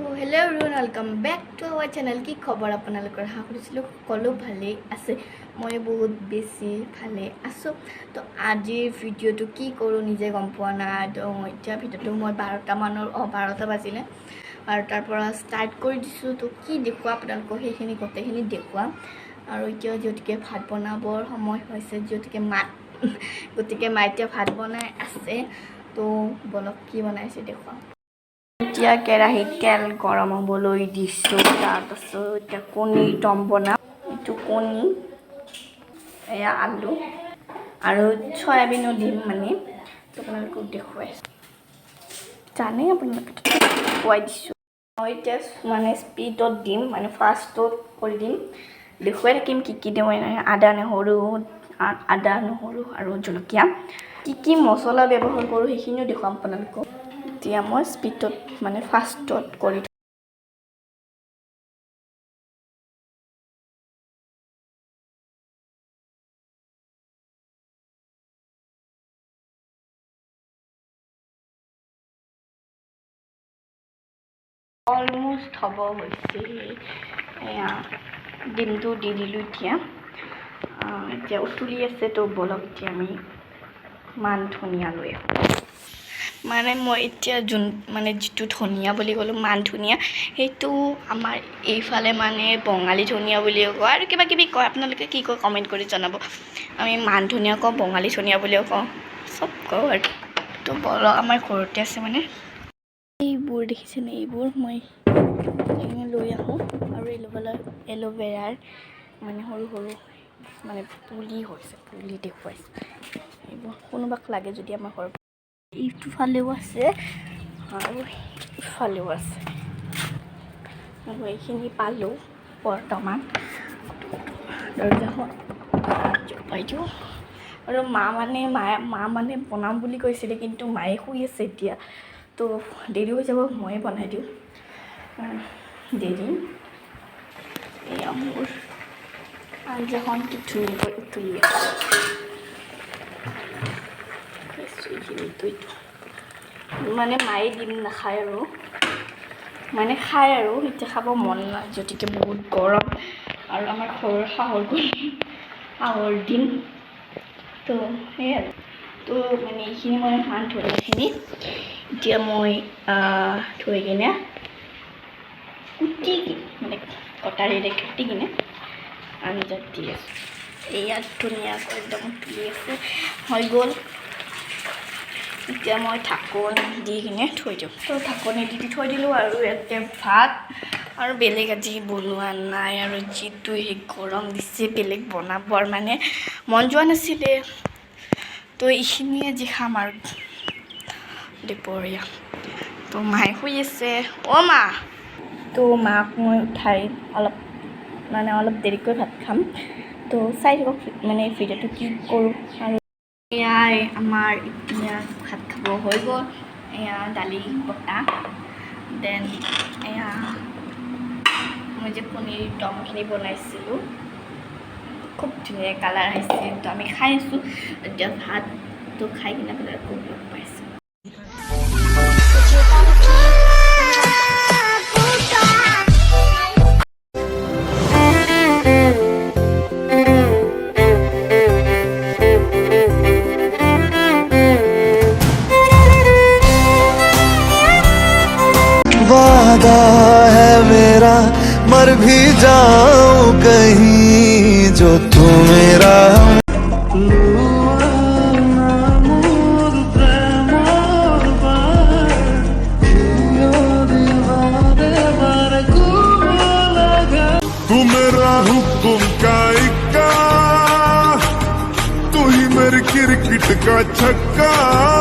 hello everyone welcome back to our channel की खबर आपनलोकर आशा करिছিলো সকলো ভালে আছে মই বহুত বেছি ভালে আছো তো আজিৰ ভিডিওটো কি কৰো নিজে গম পোৱা না তো এতিয়া ভিডিওটো মই 12টা মানৰ 12টা বাজিলে 12টাৰ পৰা স্টাৰ্ট কৰি দিছো তো কি দেখুৱা আপোনালোকক হেখিনি গতেখিনি দেখুৱা আৰু এতিয়া যতিকে ভাত বনাবৰ সময় হৈছে যতিকে গতিকে মাইতে ভাত বনাই আছে তো বলক কি বনাইছে দেখুৱা এতিয়া কেৰাহীত তেল গৰম হ'বলৈ দিছো তাৰপাছত এতিয়া কণী টম বনাম এইটো কণী এয়া আলু আৰু সয়াবিনো দিম মানে আপোনালোকক দেখুৱাইছো জানে আপোনালোকে খুৱাই দিছো মই এতিয়া মানে স্পীডত দিম মানে ফাষ্টত কৰি দিম দেখুৱাই থাকিম কি দিম আদা নহৰু আৰু জলকীয়া কি মছলা ব্যৱহাৰ কৰোঁ সেইখিনিও দেখুৱাম আপোনালোকক এতিয়া মই স্পীডত মানে ফাষ্টত কৰি অলমোস্ট হ'ব হৈছে এয়া ডিমটো দি দিলোঁ এতিয়া উতলি আছে তো বলক এতিয়া আমি মান ধনিয়া লৈ মানে মই এতিয়া মানে যিটো ধনিয়া বুলি ক'লো মান ধনিয়া সেইটো আমাৰ এইফালে মানে বঙালী ধনিয়া বুলি কয় আৰু কিবা কিবি কয় আপোনালোকে কি কয় কমেন্ট কৰি জনাব আমি মান ধনিয়া কওঁ বঙালী ধনিয়া বুলিও কওঁ সব কওঁ আৰু তো বলক আমাৰ ঘৰতে আছে মানে এইবোৰ দেখিছেনে এইবোৰ মই লৈ আহোঁ আৰু এল'ভেৰাৰ মানে সৰু সৰু মানে পুলি হৈছে পুলি দেখুৱাইছে এইবোৰ কোনোবাক লাগে যদি আমাৰ ঘৰত ইফালেও আছে আৰু ইফালেও আছে আৰু এইখিনি পালোঁ বৰ্তমান দৰ্জাখন জপাই দিওঁ আৰু মা মানে বনাম বুলি কৈছিলে কিন্তু মায়ে শুই আছে এতিয়া তো দেৰি হৈ যাব ময়ে বনাই দিওঁ দেৰি এয়া মোৰ আঞ্জাখন কি ধুনীয়াকৈ উতলি আছে মানে মায়ে দিম নাখায় আৰু মানে খায় আৰু এতিয়া খাব মন নাই যতিকে বহুত গৰম আৰু আমাৰ ঘৰৰ শাহৰ দিন তো সেয়াই আৰু তো মানে এইখিনি মই মান ধনিয়াখিনি এতিয়া মই থৈ কিনে কুটি মানে কটাৰীৰে কাটি কিনে আঞ্জাত দি আছোঁ ইয়াত ধুনীয়াকৈ একদম তুলি আছে হৈ গ'ল এতিয়া মই ঢাকন দি কিনে থৈ দিওঁ তো ঢাকনি দি থৈ দিলোঁ আৰু ইয়াতে ভাত আৰু বেলেগ আজি বনোৱা নাই আৰু যিটো সেই গৰম দিছে বেলেগ বনাবৰ মানে মন যোৱা নাছিলে তো এইখিনিয়ে আজি খাম আৰু দুপৰীয়া তো মায়ে শুই আছে অ' মা তো মাক মই উঠাই অলপ দেৰিকৈ ভাত খাম তো চাই থাকক মানে ভিডিঅ'টো কি কৰোঁ আৰু এয়াই আমাৰ এতিয়া ভাত খাব হৈ গ'ল এয়া দালি বটা দেন এয়া মই যে পনীৰ দমখিনি বনাইছিলোঁ খুব ধুনীয়া কালাৰ আহিছে তো আমি খাই আছোঁ এতিয়া ভাতটো খাই কিনে পেলাই খুব লগ পাইছোঁ वादा है मेरा मर भी जाऊं कहीं जो तू मेरा तू मेरा हुक्म का इक्का तू ही मेरी क्रिकेट का छक्का